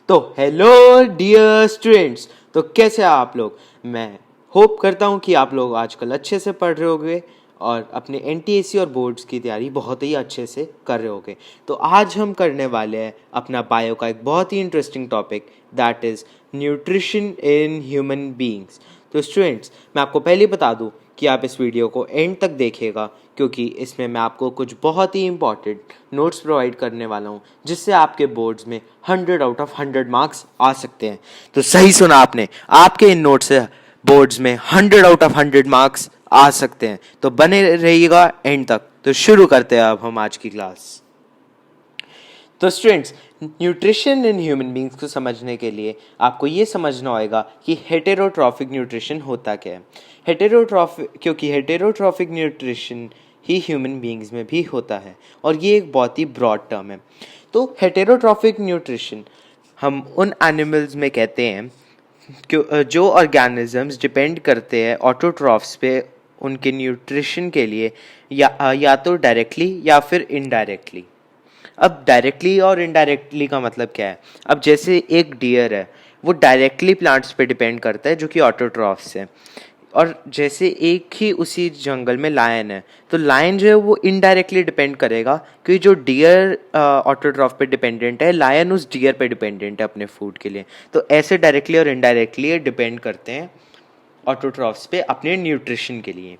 तो hello dear students. तो कैसे हैं आप लोग। मैं होप करता हूँ कि आप लोग आजकल अच्छे से पढ़ रहे होंगे और अपने एनटीएसी और बोर्ड्स की तैयारी बहुत ही अच्छे से कर रहे होंगे। तो आज हम करने वाले हैं अपना बायो का एक बहुत ही interesting topic, that is nutrition in human beings. तो स्टूडेंट्स, मैं आपको पहले ही बता दूं कि आप इस वीडियो को एंड तक देखिएगा, क्योंकि इसमें मैं आपको कुछ बहुत ही इंपॉर्टेंट नोट्स प्रोवाइड करने वाला हूँ, जिससे आपके बोर्ड्स में 100 आउट ऑफ 100 मार्क्स आ सकते हैं। तो सही सुना आपने, आपके इन नोट्स से बोर्ड्स में 100 आउट ऑफ 100 मार्क्स आ सकते हैं। तो बने रहिएगा एंड तक। तो शुरू करते हैं अब हम आज की क्लास। तो students, nutrition in human beings को समझने के लिए आपको ये समझना होगा कि हेटेरोट्रॉफिक न्यूट्रिशन होता क्या है। क्योंकि हेटेरोट्रॉफिक न्यूट्रिशन ही ह्यूमन बींग्स में भी होता है और ये एक बहुत ही ब्रॉड टर्म है। तो हेटेरोट्रॉफिक न्यूट्रिशन हम उन एनिमल्स में कहते हैं जो ऑर्गेनिजम्स डिपेंड करते हैं ऑटोट्रॉफ्स पे उनके न्यूट्रिशन के लिए, या तो डायरेक्टली या फिर इनडायरेक्टली। अब डायरेक्टली और इनडायरेक्टली का मतलब क्या है। अब जैसे एक डियर है, वो डायरेक्टली प्लांट्स पे डिपेंड करता है जो कि ऑटोट्रॉफ्स है, और जैसे एक ही उसी जंगल में लायन है, तो लायन जो है वो इनडायरेक्टली डिपेंड करेगा, क्योंकि जो डियर ऑटोट्रॉफ पे डिपेंडेंट है, लायन उस डियर पे डिपेंडेंट है अपने फूड के लिए। तो ऐसे डायरेक्टली और इनडायरेक्टली डिपेंड करते हैं ऑटोट्रॉफ्स पे अपने न्यूट्रिशन के लिए।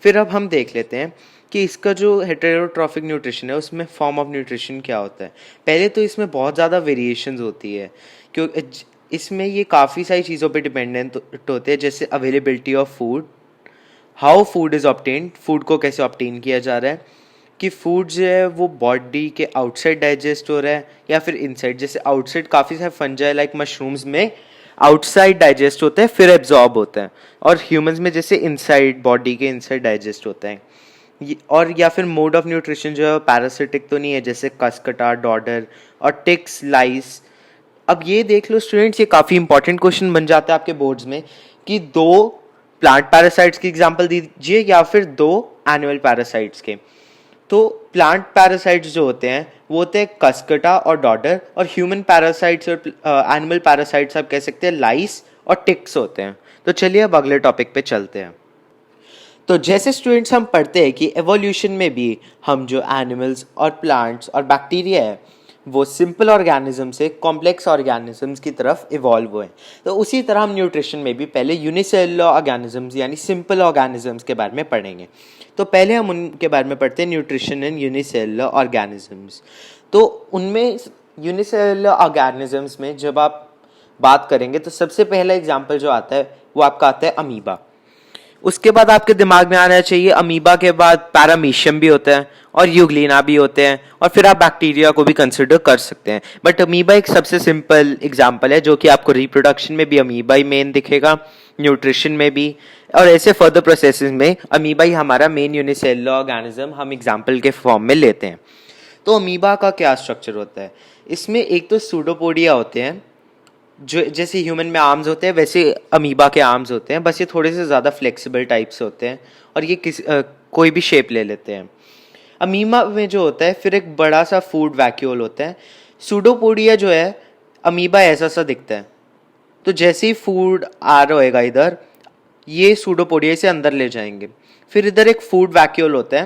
फिर अब हम देख लेते हैं कि इसका जो हेटेरोट्रॉफिक न्यूट्रिशन है उसमें फॉर्म ऑफ न्यूट्रिशन क्या होता है। पहले तो इसमें बहुत ज़्यादा वेरिएशंस होती है, क्योंकि इसमें ये काफ़ी सारी चीज़ों पे डिपेंडेंट होते हैं, जैसे availability of food, how food is obtained, food को कैसे ऑब्टेन किया जा रहा है, कि फूड जो है वो बॉडी के आउटसाइड डाइजेस्ट हो रहा है या फिर इनसाइड। जैसे आउटसाइड काफ़ी सारे फंजाई लाइक मशरूम्स में आउटसाइड डाइजेस्ट होते हैं फिर एब्जॉर्ब होते हैं, और ह्यूमंस में जैसे इनसाइड, बॉडी के इनसाइड डाइजेस्ट होते हैं। और या फिर मोड ऑफ न्यूट्रिशन जो है पैरासिटिक तो नहीं है, जैसे कस्कटा, डॉडर और टिक्स, लाइस। अब ये देख लो स्टूडेंट्स, ये काफ़ी इंपॉर्टेंट क्वेश्चन बन जाता है आपके बोर्ड्स में कि दो प्लांट पैरासाइट्स की एग्जांपल दीजिए या फिर दो एनिमल पैरासाइट्स के। तो प्लांट पैरासाइट्स जो होते हैं वो होते हैं कस्कटा और डॉडर, और ह्यूमन पैरासाइट्स और एनिमल पैरासाइट्स आप कह सकते हैं लाइस और टिक्स होते हैं। तो चलिए अब अगले टॉपिक पे चलते हैं। तो जैसे स्टूडेंट्स हम पढ़ते हैं कि एवोल्यूशन में भी हम जो एनिमल्स और प्लांट्स और बैक्टीरिया है वो सिंपल ऑर्गेनिज्म से कॉम्प्लेक्स ऑर्गेनिजम्स की तरफ इवॉल्व हुए। तो उसी तरह हम न्यूट्रिशन में भी पहले यूनिसेलुलर ऑर्गेनिजम्स यानी सिंपल ऑर्गेनिजम्स के बारे में पढ़ेंगे। तो पहले हम उनके बारे में पढ़ते हैं, न्यूट्रिशन इन यूनिसेलुलर ऑर्गेनिजम्स। तो उनमें यूनिसेलुलर ऑर्गेनिजम्स में जब आप बात करेंगे तो सबसे पहला एग्जाम्पल जो आता है वो आपका आता है अमीबा। उसके बाद आपके दिमाग में आना चाहिए अमीबा के बाद पैरामीशियम भी होता है और यूग्लिना भी होते हैं, और फिर आप बैक्टीरिया को भी कंसिडर कर सकते हैं। बट अमीबा एक सबसे सिंपल एग्जांपल है, जो कि आपको रिप्रोडक्शन में भी अमीबा ही मेन दिखेगा, न्यूट्रिशन में भी, और ऐसे फर्दर प्रोसेसेस में अमीबा ही हमारा मेन यूनिसेलुलर ऑर्गेनिज्म हम एग्जाम्पल के फॉर्म में लेते हैं। तो अमीबा का क्या स्ट्रक्चर होता है, इसमें एक तो सूडोपोडिया होते हैं, जो जैसे ह्यूमन में आर्म्स होते हैं वैसे अमीबा के आर्म्स होते हैं, बस ये थोड़े से ज़्यादा फ्लेक्सिबल टाइप्स होते हैं और ये कोई भी शेप ले लेते हैं। अमीबा में जो होता है फिर एक बड़ा सा फूड वैक्यूल होता है। सूडोपोडिया जो है अमीबा ऐसा सा दिखता है, तो जैसे ही फूड आ रहा होएगा इधर, ये सूडोपोडिया से अंदर ले जाएंगे। फिर इधर एक फूड वैक्यूल होता है।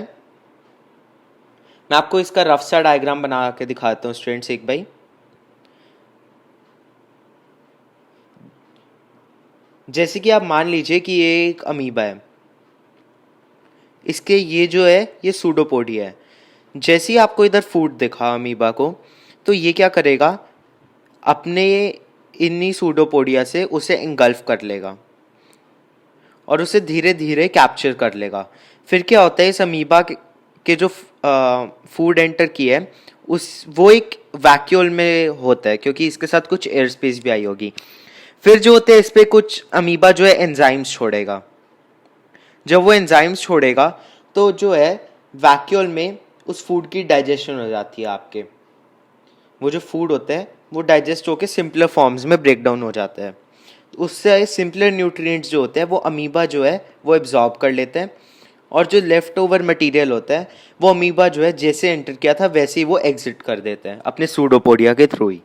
मैं आपको इसका रफ सा डायग्राम बना के दिखाता हूँ स्टूडेंट्स एक भाई। जैसे कि आप मान लीजिए कि ये एक अमीबा है, इसके ये जो है ये सूडोपोडिया है। जैसे ही आपको इधर फूड दिखा अमीबा को, तो ये क्या करेगा, अपने इन्हीं सूडोपोडिया से उसे इंगल्फ कर लेगा और उसे धीरे धीरे कैप्चर कर लेगा। फिर क्या होता है, इस अमीबा के जो फूड एंटर किया है वो एक वैक्यूल में होता है, क्योंकि इसके साथ कुछ एयर स्पेस भी आई होगी। फिर जो होते हैं इस पे कुछ अमीबा जो है एंजाइम्स छोड़ेगा। जब वो एंजाइम्स छोड़ेगा तो जो है वैक्यूल में उस फूड की डाइजेशन हो जाती है आपके। वो जो फूड होता है वो डाइजेस्ट होकर सिंपलर फॉर्म्स में ब्रेक डाउन हो जाता है। उससे सिंपलर न्यूट्रिएंट्स जो होते हैं वो अमीबा जो है वो एब्जॉर्ब कर लेते हैं, और जो लेफ्ट ओवर मटीरियल होता है वो अमीबा जो है जैसे एंटर किया था वैसे ही वो एग्जिट कर देते हैं अपने सूडोपोडिया के थ्रू ही।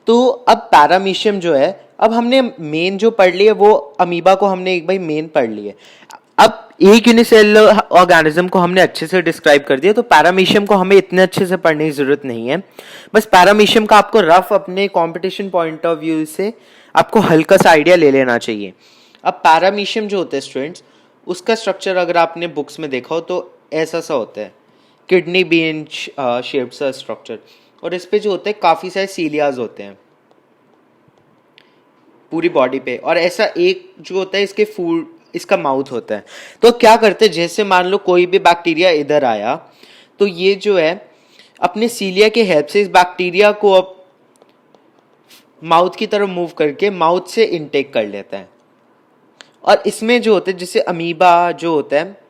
तो अब पैरामीशियम जो है, अब हमने मेन जो पढ़ ली है वो अमीबा को हमने एक भाई मेन पढ़ ली है। अब एक यूनिसेलुलर ऑर्गेनिज्म को हमने अच्छे से डिस्क्राइब कर दिया, तो पैरामीशियम को हमें इतने अच्छे से पढ़ने की जरूरत नहीं है। बस पैरामीशियम का आपको रफ अपने कंपटीशन पॉइंट ऑफ व्यू से आपको हल्का सा आइडिया ले लेना चाहिए। अब पैरामीशियम जो होता है स्टूडेंट्स, उसका स्ट्रक्चर अगर आपने बुक्स में देखा हो तो ऐसा सा होता है, किडनी बीन शेप्ड सा स्ट्रक्चर, और इस पे जो होता है काफी सारे सीलियाज होते हैं पूरी बॉडी पे, और ऐसा एक जो होता है इसके फूड, इसका माउथ होता है। तो क्या करते हैं, जैसे मान लो कोई भी बैक्टीरिया इधर आया तो ये जो है अपने सीलिया के हेल्प से इस बैक्टीरिया को अब माउथ की तरफ मूव करके माउथ से इनटेक कर लेता है। और इसमें जो होता है, जैसे अमीबा जो होता है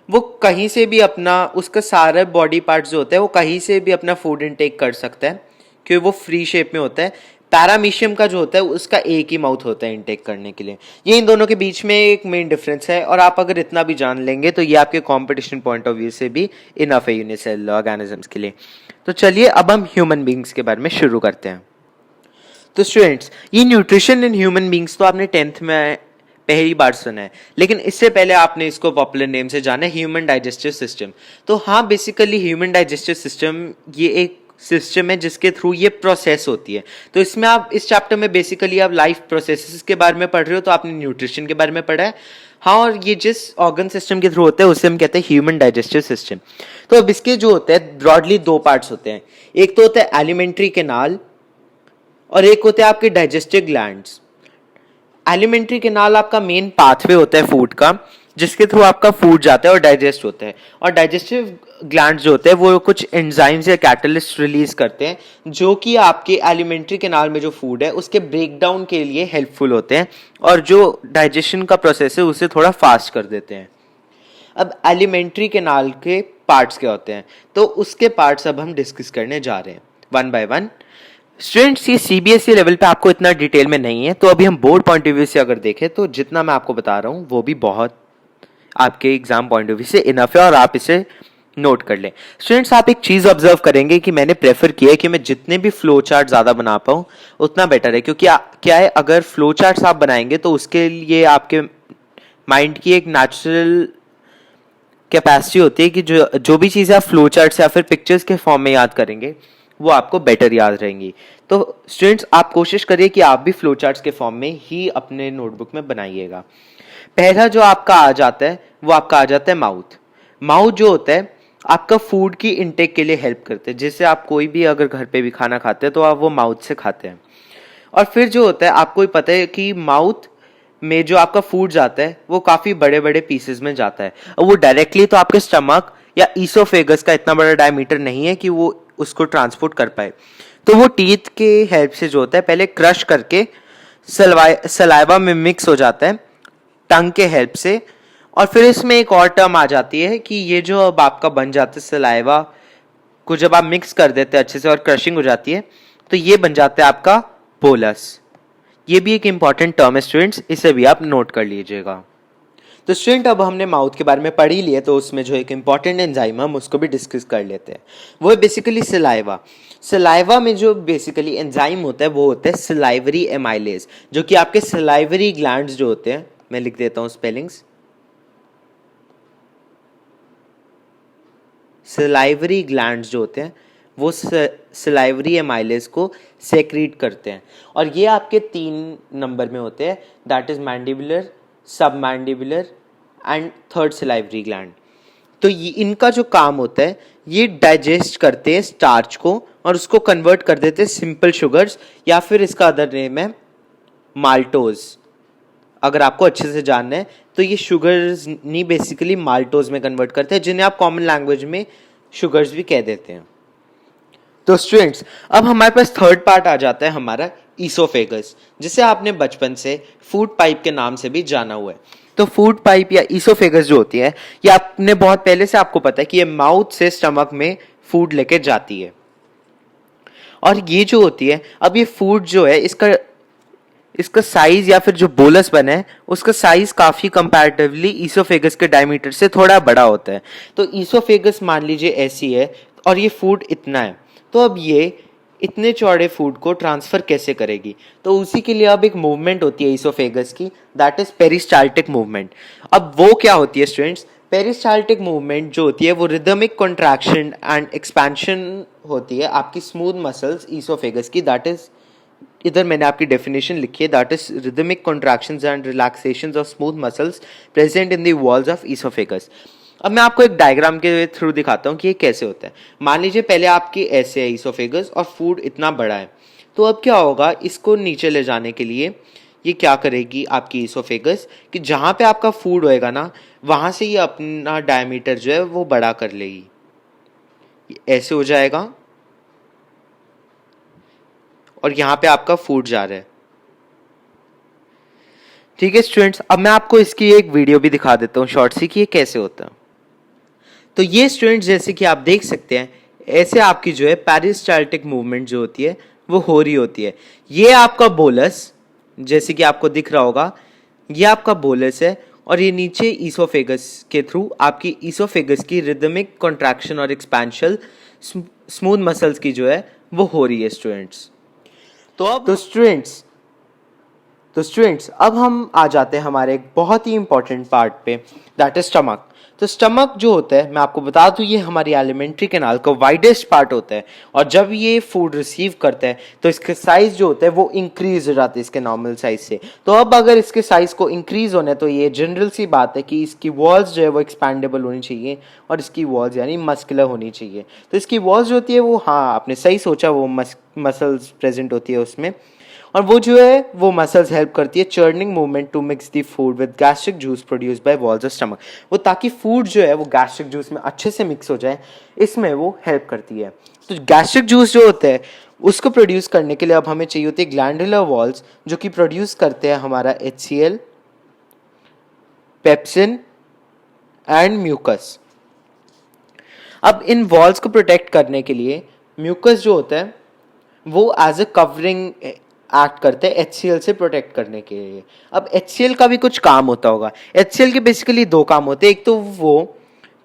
वो कहीं से भी अपना, उसका सारा बॉडी पार्ट जो होता है वो कहीं से भी अपना फूड इनटेक कर सकता है क्योंकि वो फ्री शेप में होता है। पैरामीशियम का जो होता है उसका एक ही माउथ होता है इनटेक करने के लिए। ये इन दोनों के बीच में एक मेन डिफरेंस है, और आप अगर इतना भी जान लेंगे तो ये आपके कंपटीशन पॉइंट ऑफ व्यू से भी इनफ है यूनिसेलुलर ऑर्गेनिजम्स के लिए। तो चलिए अब हम ह्यूमन बींग्स के बारे में शुरू करते हैं। तो स्टूडेंट्स, ये न्यूट्रिशन इन ह्यूमन बींग्स तो आपने 10th में पहली बार सुना है, लेकिन इससे पहले आपने इसको पॉपुलर नेम से जाना है, ह्यूमन डाइजेस्टिव सिस्टम। तो हाँ, बेसिकली ह्यूमन डाइजेस्टिव सिस्टम ये एक सिस्टम है जिसके थ्रू ये प्रोसेस होती है। तो इसमें आप इस चैप्टर में बेसिकली आप लाइफ प्रोसेसेस के बारे में पढ़ रहे हो, तो आपने न्यूट्रिशन के बारे में पढ़ा है। हाँ, और ये जिस ऑर्गन सिस्टम के थ्रू होता है उसे हम कहते हैं ह्यूमन डाइजेस्टिव सिस्टम। तो अब इसके जो होते हैं ब्रॉडली दो पार्ट्स होते हैं, एक तो होता है एलिमेंट्री कैनाल और एक होते हैं आपके डाइजेस्टिव ग्लैंड्स। एलिमेंट्री कैनाल आपका मेन पाथवे होता है फूड का, जिसके थ्रू आपका फूड जाता है और डाइजेस्ट होता है। और डाइजेस्टिव ग्लैंड्स जो होते हैं वो कुछ एंजाइम्स या कैटलिस्ट रिलीज करते हैं जो कि आपके एलिमेंट्री कैनाल में जो फूड है उसके ब्रेकडाउन के लिए हेल्पफुल होते हैं और जो डाइजेशन का प्रोसेस है उसे थोड़ा फास्ट कर देते हैं। अब एलिमेंट्री कैनाल के पार्ट्स क्या होते हैं, तो उसके पार्ट्स अब हम डिस्कस करने जा रहे हैं वन बाय वन। स्टूडेंट्स, ये सीबीएसई लेवल पे आपको इतना डिटेल में नहीं है, तो अभी हम बोर्ड पॉइंट ऑफ व्यू से अगर देखें तो जितना मैं आपको बता रहा हूँ वो भी बहुत आपके एग्जाम पॉइंट ऑफ व्यू से इनफ है और आप इसे नोट कर लें। स्टूडेंट्स, आप एक चीज ऑब्जर्व करेंगे कि मैंने प्रेफर किया है कि मैं जितने भी फ्लो चार्ट ज्यादा बना पाऊँ उतना बेटर है, क्योंकि क्या है, अगर फ्लो चार्ट्स आप बनाएंगे तो उसके लिए आपके माइंड की एक नेचुरल कैपेसिटी होती है कि जो भी चीज़ें आप फ्लो चार्ट्स या फिर पिक्चर्स के फॉर्म में याद करेंगे वो आपको बेटर याद रहेंगी। तो स्टूडेंट्स, आप कोशिश करिए कि आप भी फ्लो चार्ट्स के फॉर्म में ही अपने नोटबुक में बनाइएगा। पहला जो आपका आ जाता है वो आपका आ जाता है माउथ। माउथ जो होता है आपका फूड की इनटेक के लिए हेल्प करते हैं। जैसे आप कोई भी अगर घर पे भी खाना खाते हैं तो आप वो माउथ से खाते हैं। और फिर जो होता है आपको ही पता है कि माउथ में जो आपका फूड जाता है वो काफी बड़े बड़े पीसेस में जाता है, और वो डायरेक्टली तो आपके स्टमक या ईसोफेगस का इतना बड़ा डायमीटर नहीं है कि वो उसको ट्रांसपोर्ट कर पाए। तो वो टीथ के हेल्प से जो होता है पहले क्रश करके सलाइवा में मिक्स हो जाता है टंग के हेल्प से। और फिर इसमें एक और टर्म आ जाती है कि ये जो अब आपका बन जाता है सलाइवा को जब आप मिक्स कर देते हैं अच्छे से और क्रशिंग हो जाती है तो ये बन जाता है आपका बोलस। ये भी एक इंपॉर्टेंट टर्म है स्टूडेंट्स, इसे भी आप नोट कर लीजिएगा। तो स्टूडेंट, अब हमने माउथ के बारे में पढ़ ही लिया, तो उसमें जो एक इंपॉर्टेंट एंजाइम हम उसको भी डिस्कस कर लेते हैं। वो है बेसिकली सलाइवा। सलाइवा में जो बेसिकली एंजाइम होता है वो होता है सलाइवरी एमाइलेज, जो कि आपके सलाइवरी ग्लैंड्स जो होते हैं, मैं लिख देता हूं स्पेलिंग्स, सलाइवरी ग्लैंड्स जो होते हैं वो सलाइवरी एमाइलेज को सेक्रीट करते हैं। और ये आपके 3 नंबर में होते हैं, दैट इज मैंडिबुलर, सब mandibular and third salivary gland. तो ये इनका जो काम होता है ये डाइजेस्ट करते हैं स्टार्च को और उसको कन्वर्ट कर देते हैं सिंपल शुगर्स, या फिर इसका अदर नेम है माल्टोज। अगर आपको अच्छे से जानना है तो ये शुगर्स नहीं, बेसिकली माल्टोज में कन्वर्ट करते हैं, जिन्हें आप कॉमन लैंग्वेज में शुगर्स भी कह देते हैं। तो स्टूडेंट्स, अब हमारे पास थर्ड पार्ट आ जाता है हमारा ईसोफेगस, जिसे आपने बचपन से फूड पाइप के नाम से भी जाना हुआ है। तो फूड पाइप या ईसोफेगस जो होती है ये आपने बहुत पहले से आपको पता है कि ये माउथ से स्टमक में फूड लेके जाती है। और ये जो होती है, अब ये फूड जो है इसका साइज या फिर जो बोलस बना है उसका साइज काफी कंपैरेटिवली ईसोफेगस के डायमीटर से थोड़ा बड़ा होता है। तो ईसोफेगस मान लीजिए ऐसी है और ये फूड इतना है, तो अब ये इतने चौड़े फूड को ट्रांसफ़र कैसे करेगी। तो उसी के लिए अब एक मूवमेंट होती है ईसोफेगस की, दैट इज़ पेरिस्टाल्टिक मूवमेंट। अब वो क्या होती है स्टूडेंट्स, पेरिस्टाल्टिक मूवमेंट जो होती है वो रिदमिक कॉन्ट्रैक्शन एंड एक्सपेंशन होती है आपकी स्मूथ मसल्स ईसोफेगस की, दैट इज़, इधर मैंने आपकी डेफिनेशन लिखी है, that is rhythmic contractions and relaxations of smooth muscles present in the walls of oesophagus. अब मैं आपको एक डायग्राम के थ्रू दिखाता हूँ कि ये कैसे होता है। मान लीजिए पहले आपकी ऐसे है ईसोफेगस और फूड इतना बड़ा है, तो अब क्या होगा, इसको नीचे ले जाने के लिए ये क्या करेगी आपकी ईसोफेगस कि जहाँ पे आपका फूड होएगा ना, वहाँ से ये अपना डायमीटर जो है वो बड़ा कर लेगी, ऐसे हो जाएगा और यहाँ पे आपका फूड जा रहा है। ठीक है स्टूडेंट्स, अब मैं आपको इसकी एक वीडियो भी दिखा देता हूँ शॉर्ट सी कि ये कैसे होता है। तो ये स्टूडेंट्स जैसे कि आप देख सकते हैं, ऐसे आपकी जो है पेरिस्टाल्टिक मूवमेंट जो होती है वो हो रही होती है। ये आपका बोलस, जैसे कि आपको दिख रहा होगा, ये आपका बोलस है और ये नीचे ईसोफेगस के थ्रू आपकी ईसोफेगस की रिदमिक कॉन्ट्रैक्शन और एक्सपेंशन स्मूथ मसल्स की जो है वो हो रही है स्टूडेंट्स। तो स्टूडेंट्स अब हम आ जाते हैं हमारे एक बहुत ही इंपॉर्टेंट पार्ट पे, दैट इज स्टमक। तो स्टमक जो होता है, मैं आपको बता दूं, ये हमारी एलिमेंट्री कैनाल का वाइडेस्ट पार्ट होता है और जब ये फूड रिसीव करता है तो इसके साइज जो होता है वो इंक्रीज हो जाता है इसके नॉर्मल साइज से। तो अब अगर इसके साइज को इंक्रीज होना है तो ये जनरल सी बात है कि इसकी वॉल्स जो है वो एक्सपैंडेबल होनी चाहिए और इसकी वॉल्स यानी मस्कुलर होनी चाहिए। तो इसकी वॉल्स जो होती है वो, हाँ आपने सही सोचा, वो मसल्स प्रेजेंट होती है उसमें, और वो जो है वो मसल्स हेल्प करती है churning movement to mix the food with gastric juice produce by walls of stomach. वो ताकि फूड जो है वो गैस्ट्रिक जूस में अच्छे से मिक्स हो जाए, इसमें वो हेल्प करती है। तो गैस्ट्रिक जूस जो होता है उसको प्रोड्यूस करने के लिए अब हमें चाहिए होती है ग्लैंडुलर वॉल्स, जो कि प्रोड्यूस करते हैं हमारा HCl, पेप्सिन एंड म्यूकस। अब इन वॉल्स को प्रोटेक्ट करने के लिए म्यूकस जो होता है वो एज ए कवरिंग एक्ट करते हैं HCl से प्रोटेक्ट करने के लिए। अब HCl का भी कुछ काम होता होगा। HCl के बेसिकली दो काम होते हैं, एक तो वो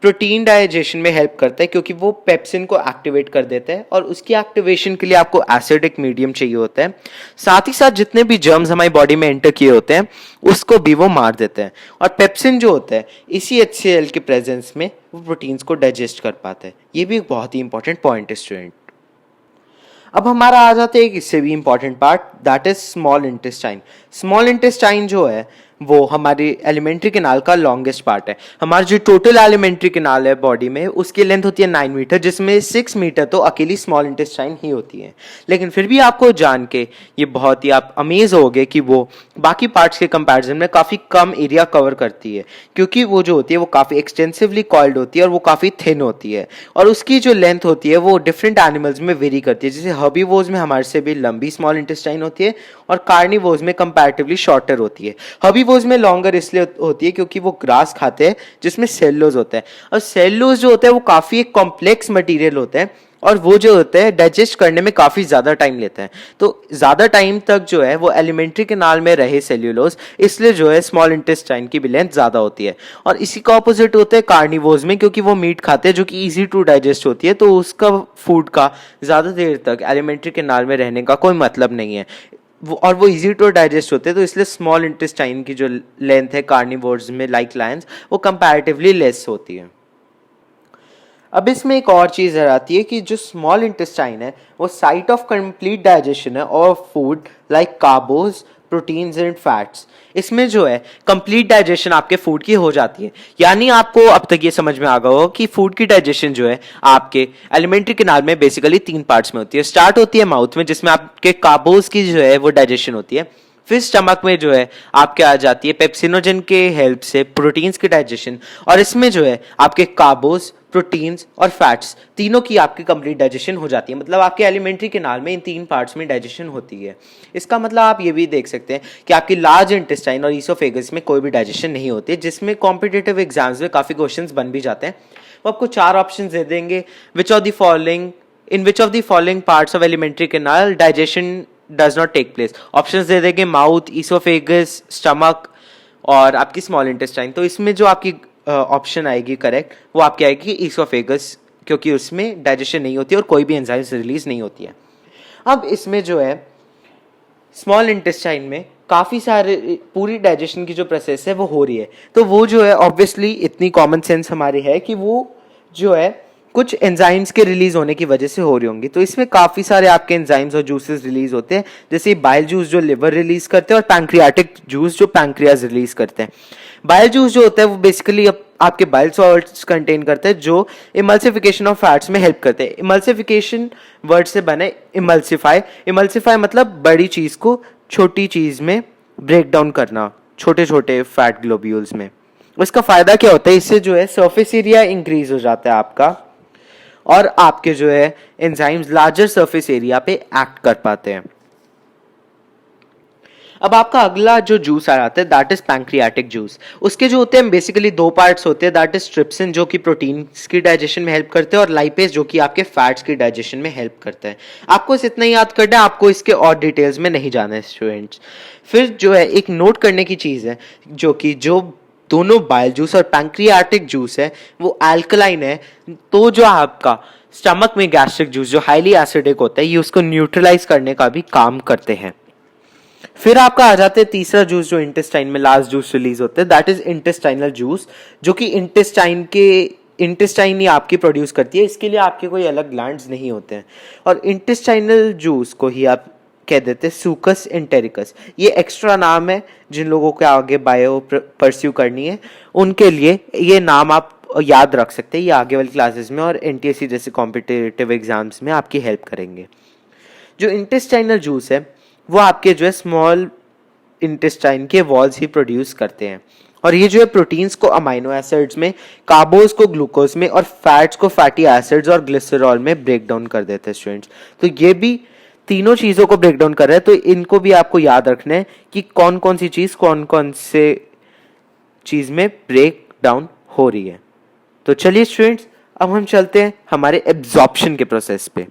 प्रोटीन डाइजेशन में हेल्प करता है क्योंकि वो पेप्सिन को एक्टिवेट कर देता है और उसकी एक्टिवेशन के लिए आपको एसिडिक मीडियम चाहिए होता है। साथ ही साथ जितने भी जर्म्स हमारी बॉडी में एंटर किए होते हैं उसको भी वो मार देते हैं, और पेप्सिन जो होता है इसी HCl के प्रेजेंस में वो प्रोटीन्स को डाइजेस्ट कर पाता है। ये भी एक बहुत ही इंपॉर्टेंट पॉइंट है स्टूडेंट। अब हमारा आ जाता है एक इससे भी important part, that is small intestine. Small intestine जो है वो हमारी एलिमेंट्री कैनाल का लॉन्गेस्ट पार्ट है। हमारी जो टोटल एलिमेंट्री कैनाल है बॉडी में उसकी लेंथ होती है 9 मीटर, जिसमें 6 मीटर तो अकेली स्मॉल इंटेस्टाइन ही होती है। लेकिन फिर भी आपको जान के ये बहुत ही आप अमेज होगे कि वो बाकी पार्ट्स के कंपैरिजन में काफ़ी कम एरिया कवर करती है, क्योंकि वो जो होती है वो काफ़ी एक्सटेंसिवली कॉइल्ड होती है और वो काफ़ी थिन होती है, और उसकी जो लेंथ होती है वो डिफरेंट एनिमल्स में वेरी करती है। जैसे हर्बीवोर्स में हमारे से भी लंबी स्मॉल इंटेस्टाइन होती है और कार्निवोर्स में कंपैरेटिवली शॉर्टर होती है। हर्बीवोर्स में लॉन्गर इसलिए होती है क्योंकि वो ग्रास खाते हैं जिसमें सेलुलोज होता है, और सेलुलोज जो होता है वो काफ़ी एक कॉम्प्लेक्स मटेरियल होता है और वो जो होता है डाइजेस्ट करने में काफ़ी ज़्यादा टाइम लेता है। तो ज़्यादा टाइम तक जो है वो एलिमेंट्री कैनाल में रहे सेल्यूलोज, इसलिए जो है स्मॉल इंटेस्टाइन की भी लेंथ ज़्यादा होती है। और इसी का ऑपोजिट होता है कार्निवोर्स में, क्योंकि वो मीट खाते हैं जो कि ईजी टू डाइजेस्ट होती है, तो उसका फूड का ज़्यादा देर तक एलिमेंट्री कैनाल में रहने का कोई मतलब नहीं है, और वो इजी टू डाइजेस्ट होते हैं, तो इसलिए स्मॉल इंटेस्टाइन की जो लेंथ है कार्निवोर्स में लाइक लायंस वो कंपैरेटिवली लेस होती है। अब इसमें एक और चीज़ आती है कि जो स्मॉल इंटेस्टाइन है वो साइट ऑफ कंप्लीट डाइजेशन है और food like कार्बोज, proteins and fats. इसमें जो है कंप्लीट डाइजेशन आपके फूड की हो जाती है। यानी आपको अब तक ये समझ में आ गया होगा कि फूड की डाइजेशन जो है आपके एलिमेंट्री कैनाल में बेसिकली 3 पार्ट्स में होती है। स्टार्ट होती है माउथ में, जिसमें आपके कार्बोज की जो है वो डाइजेशन होती है। फिर स्टमक में जो है आपके आ जाती है पेप्सिनोजन के हेल्प से प्रोटीन्स की डाइजेशन, और इसमें जो है आपके कार्बोज, प्रोटीन्स और फैट्स तीनों की आपकी कंप्लीट डाइजेशन हो जाती है। मतलब आपके एलिमेंट्री कैनाल में इन 3 पार्ट्स में डाइजेशन होती है। इसका मतलब आप ये भी देख सकते हैं कि आपकी लार्ज इंटेस्टाइन और ईसोफेगस में कोई भी डाइजेशन नहीं होती है, जिसमें कॉम्पिटिटिव एग्जाम्स में काफ़ी क्वेश्चंस बन भी जाते हैं। वो आपको 4 ऑप्शन दे देंगे, which of the following parts of alimentary canal digestion does not take place. Options दे देंगे माउथ, ईसोफेगस, स्टमक और आपकी स्मॉल इंटेस्टाइन। तो इसमें जो आपकी ऑप्शन आएगी करेक्ट वो आपकी आएगी ईसोफेगस, क्योंकि उसमें डाइजेशन नहीं होती और कोई भी एंजाइम्स रिलीज नहीं होती है। अब इसमें जो है स्मॉल इंटेस्टाइन में काफ़ी सारे पूरी डाइजेशन की जो प्रोसेस है वो हो रही है, तो वो जो है ऑब्वियसली इतनी कॉमन सेंस हमारी है कि वो जो है कुछ एंजाइम्स के रिलीज होने की वजह से हो रही होंगी। तो इसमें काफ़ी सारे आपके एंजाइम्स और जूसेस रिलीज होते हैं, जैसे बाइल जूस जो लिवर रिलीज करते हैं और पैंक्रियाटिक जूस जो पैंक्रियाज रिलीज करते हैं। बाइल जूस जो होता है वो बेसिकली आपके बाइल सॉल्ट्स कंटेन करते हैं जो इमल्सिफिकेशन ऑफ फैट्स में हेल्प करते हैं। इमल्सिफिकेशन वर्ड से बने इमल्सिफाई, इमल्सिफाई मतलब बड़ी चीज़ को छोटी चीज़ में ब्रेक डाउन करना, छोटे छोटे फैट ग्लोब्यूल्स में। उसका फ़ायदा क्या होता है, इससे जो है सरफेस एरिया इंक्रीज हो जाता है आपका, और आपके जो है एंजाइम्स लार्जर सरफेस एरिया पे एक्ट कर पाते हैं। अब आपका अगला जो जूस आ जाता है दैट इज पैंक्रियाटिक जूस। उसके जो होते हैं बेसिकली दो पार्ट्स होते हैं, दैट इज ट्रिप्सिन जो कि प्रोटीन्स की डाइजेशन में हेल्प करते हैं, और लाइपेज जो कि आपके फैट्स की डाइजेशन में हेल्प करते हैं। आपको इस इतना ही याद करना है, आपको इसके और डिटेल्स में नहीं जाना है स्टूडेंट्स। फिर जो है एक नोट करने की चीज़ है, जो दोनों बाइल जूस और पैंक्रियाटिक जूस है वो अल्कलाइन है, तो जो आपका स्टमक में गैस्ट्रिक जूस जो हाईली एसिडिक होता है ये उसको न्यूट्रलाइज करने का भी काम करते हैं। फिर आपका आ जाते हैं तीसरा जूस जो इंटेस्टाइन में लास्ट जूस रिलीज होते हैं, दैट इज इंटेस्टाइनल जूस, जो कि इंटेस्टाइन ही आपकी प्रोड्यूस करती है। इसके लिए आपके कोई अलग ग्लैंड्स नहीं होते हैं, और इंटेस्टाइनल जूस को ही आप कह देते हैं सूकस एंटेरिकस। ये एक्स्ट्रा नाम है, जिन लोगों को आगे बायो परस्यू करनी है उनके लिए ये नाम आप याद रख सकते हैं, ये आगे वाली क्लासेस में और एनटीएससी जैसे कॉम्पिटिटिव एग्जाम्स में आपकी हेल्प करेंगे। जो इंटेस्टाइनल जूस है वो आपके जो है स्मॉल इंटेस्टाइन के वॉल्स ही प्रोड्यूस करते हैं, और ये जो है प्रोटीन्स को अमाइनो एसिड्स में, कार्बोज को ग्लूकोज में, और फैट्स को फैटी एसिड्स और ग्लिसरॉल में ब्रेक डाउन कर देते हैं स्टूडेंट्स। तो ये भी तीनों चीज़ों को ब्रेक डाउन कर रहे हैं, तो इनको भी आपको याद रखना है कि कौन कौन सी चीज़ कौन कौन से चीज़ में ब्रेक डाउन हो रही है। तो चलिए स्टूडेंट्स अब हम चलते हैं हमारे एब्जॉर्प्शन के प्रोसेस पे।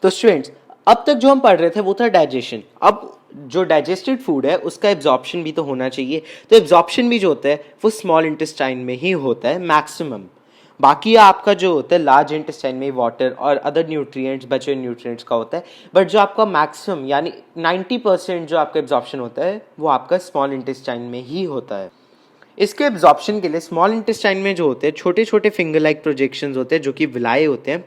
तो स्टूडेंट्स अब तक जो हम पढ़ रहे थे वो था डाइजेशन। अब जो डाइजेस्टेड फूड है उसका एब्जॉर्प्शन भी तो होना चाहिए, तो एब्जॉर्प्शन भी जो होता है वो स्मॉल इंटेस्टाइन में ही होता है मैक्सिमम। बाकी आपका जो होता है लार्ज इंटेस्टाइन में वाटर और अदर न्यूट्रिएंट्स, बचे न्यूट्रिएंट्स का होता है, बट जो आपका मैक्सिमम यानी 90% जो आपका एब्जॉर्प्शन होता है वो आपका स्मॉल इंटेस्टाइन में ही होता है। इसके एब्जॉर्प्शन के लिए स्मॉल इंटेस्टाइन में जो होते हैं छोटे छोटे फिंगर लाइक प्रोजेक्शंस होते हैं जो कि विलाए होते हैं,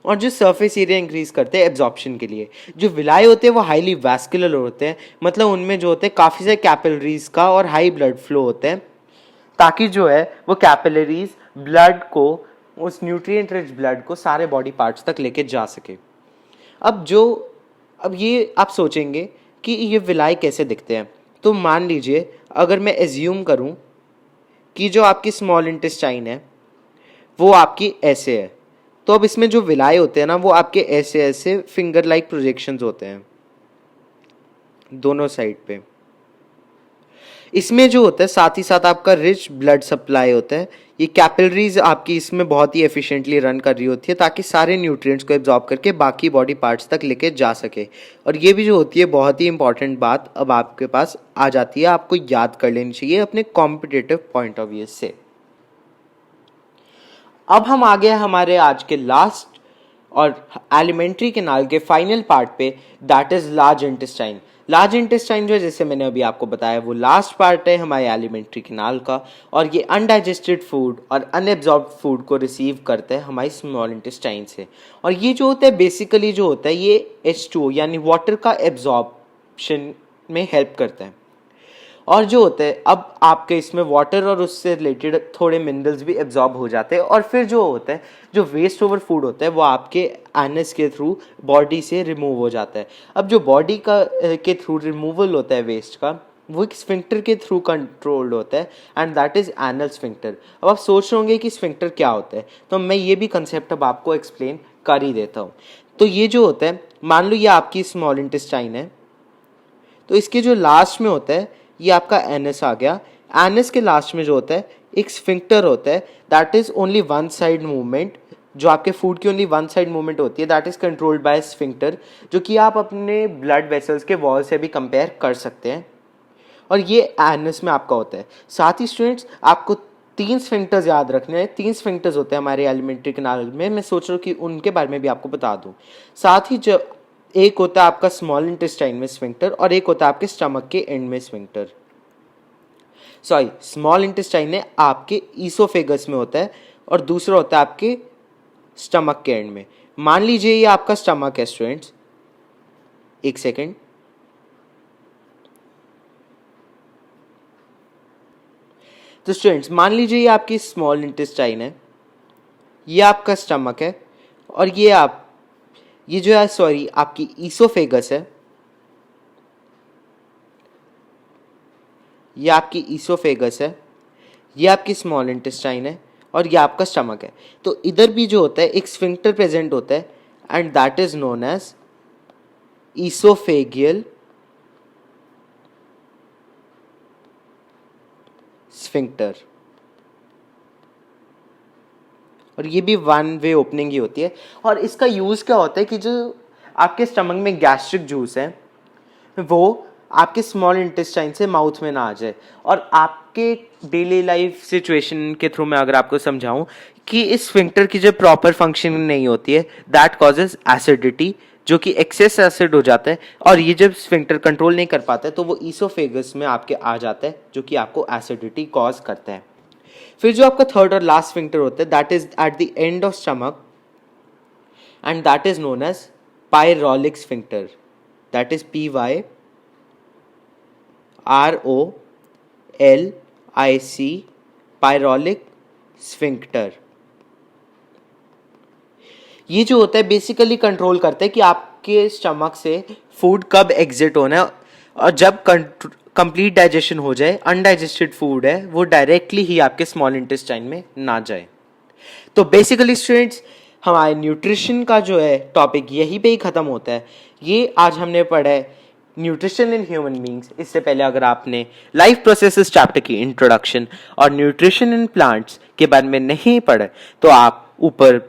और जो सरफेस एरिया इंक्रीज करते हैं एब्जॉर्प्शन के लिए। जो विलाए होते हैं वो हाईली वैस्कुलर होते हैं, मतलब उनमें जो होते हैं काफ़ी सारे कैपिलरीज का और हाई ब्लड फ्लो होते हैं, ताकि जो है वो कैपिलरीज ब्लड को, उस न्यूट्रिएंट रिच ब्लड को सारे बॉडी पार्ट्स तक लेके जा सके। अब ये आप सोचेंगे कि ये विलाए कैसे दिखते हैं, तो मान लीजिए अगर मैं एज्यूम करूं कि जो आपकी स्मॉल इंटेस्टाइन है वो आपकी ऐसे है, तो अब इसमें जो विलाए होते हैं ना वो आपके ऐसे ऐसे फिंगर लाइक प्रोजेक्शंस होते हैं दोनों साइड पे। इसमें जो होता है साथ ही साथ आपका रिच ब्लड सप्लाई होता है, ये कैपिलरीज आपकी इसमें बहुत ही एफिशिएंटली रन कर रही होती है ताकि सारे न्यूट्रिएंट्स को एब्जॉर्ब करके बाकी बॉडी पार्ट्स तक लेके जा सके। और ये भी जो होती है बहुत ही इंपॉर्टेंट बात अब आपके पास आ जाती है, आपको याद कर लेनी चाहिए अपने कॉम्पिटिटिव पॉइंट ऑफ व्यू से। अब हम आ गए हमारे आज के लास्ट और एलिमेंट्री कैनाल के फाइनल पार्ट पे, that is large intestine. Large intestine जो है जैसे मैंने अभी आपको बताया वो लास्ट पार्ट है हमारे एलिमेंट्री कैनाल का, और ये अनडाइजेस्टेड फूड और अनएब्जॉर्ब्ड फूड को रिसीव करते हैं हमारी स्मॉल इंटेस्टाइन से। और ये जो होता है बेसिकली जो होता है ये H2O यानी वाटर का एब्जॉर्प्शन में हेल्प करता है। और जो होता है अब आपके इसमें वाटर और उससे रिलेटेड थोड़े मिनरल्स भी एब्जॉर्ब हो जाते हैं, और फिर जो होता है जो वेस्ट ओवर फूड होता है वो आपके एनस के थ्रू बॉडी से रिमूव हो जाता है। अब जो बॉडी का के थ्रू रिमूवल होता है वेस्ट का वो एक स्फिंक्टर के थ्रू कंट्रोल्ड होता है, and that is anal sphincter. अब आप सोच रहे होंगे कि स्फिंक्टर क्या होता है, तो मैं ये भी कंसेप्ट अब आपको एक्सप्लेन कर ही देता हूँ। तो ये जो होता है मान लो ये आपकी स्मॉल इंटेस्टाइन है, तो इसके जो लास्ट में होता है ये आपका एनस आ गया। एनस के लास्ट में जो होता है एक स्फिंक्टर होता है, that is only one side movement, जो आपके फूड की ओनली वन साइड मूवमेंट होती है, that is controlled by sphincter, जो कि आप अपने ब्लड वेसल्स के वॉल से भी कंपेयर कर सकते हैं, और ये एनस में आपका होता है। साथ ही स्टूडेंट्स आपको 3 स्फिंक्टर्स याद रखने हैं, 3 स्फिंक्टर्स होते हैं हमारे एलिमेंट्री कैनाल में, मैं सोच रहा हूँ कि उनके बारे में भी आपको बता दूँ। साथ ही जो एक होता है आपका स्मॉल इंटेस्टाइन में स्फिंक्टर और एक होता है आपके स्टमक के एंड में स्फिंक्टर। सॉरी, स्मॉल इंटेस्टाइन है आपके ईसोफेगस में होता है और दूसरा होता है आपके स्टमक के एंड में। मान लीजिए ये आपका स्टमक है स्टूडेंट्स, एक सेकेंड। तो स्टूडेंट्स मान लीजिए ये आपकी स्मॉल इंटेस्टाइन है, ये आपका स्टमक है और ये जो है सॉरी आपकी ईसोफेगस है, ये आपकी ईसोफेगस है, ये आपकी स्मॉल इंटेस्टाइन है और ये आपका स्टमक है। तो इधर भी जो होता है एक स्फिंक्टर प्रेजेंट होता है and that is known as oesophageal sphincter, और ये भी वन वे ओपनिंग ही होती है। और इसका यूज क्या होता है कि जो आपके स्टमक में गैस्ट्रिक जूस है वो आपके स्मॉल इंटेस्टाइन से माउथ में ना आ जाए। और आपके डेली लाइफ सिचुएशन के थ्रू मैं अगर आपको समझाऊं कि इस स्फिंक्टर की जो प्रॉपर फंक्शनिंग नहीं होती है, दैट कॉजेज एसिडिटी, जो कि एक्सेस एसिड हो जाता है और ये जब स्फिंक्टर कंट्रोल नहीं कर पाता है तो वो ईसोफेगस में आपके आ जाता है जो कि आपको एसिडिटी कॉज करता है। फिर जो आपका थर्ड और लास्ट स्फिंक्टर होता है that is at the end of stomach and that is known as pyrolic sphincter, that is PYROLIC, pyrolic sphincter. ये जो होता है बेसिकली कंट्रोल करता है कि आपके स्टमक से फूड कब एग्जिट होना है और जब कंप्लीट डाइजेशन हो जाए, अनडाइजेस्टेड फूड है वो डायरेक्टली ही आपके स्मॉल इंटेस्टाइन में ना जाए। तो बेसिकली स्टूडेंट्स हमारे न्यूट्रिशन का जो है टॉपिक यहीं पे ही ख़त्म होता है। ये आज हमने पढ़ा है न्यूट्रिशन इन ह्यूमन बींग्स। इससे पहले अगर आपने लाइफ प्रोसेसेस चैप्टर की इंट्रोडक्शन और न्यूट्रिशन इन प्लांट्स के बारे में नहीं पढ़ा तो आप ऊपर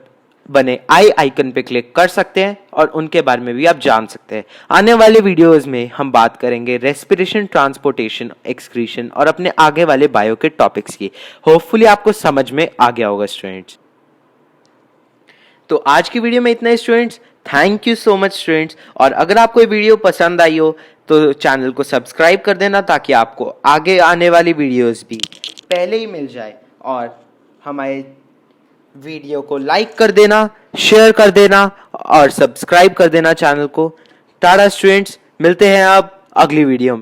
बने आई आइकन पे क्लिक कर सकते हैं और उनके बारे में भी आप जान सकते हैं। आने वाले वीडियोस में हम बात करेंगे रेस्पिरेशन, ट्रांसपोर्टेशन, एक्सक्रीशन और अपने आगे वाले बायो के टॉपिक्स की। होपफुली आपको समझ में आ गया होगा स्टूडेंट्स। तो आज की वीडियो में इतना ही students. Thank you so much students. और अगर आपको ये वीडियो पसंद आई हो तो चैनल को सब्सक्राइब कर देना ताकि आपको आगे आने वाली वीडियोस भी पहले ही मिल जाए। और हमारे वीडियो को लाइक कर देना, शेयर कर देना और सब्सक्राइब कर देना चैनल को। टाटा स्टूडेंट्स, मिलते हैं अब अगली वीडियो में।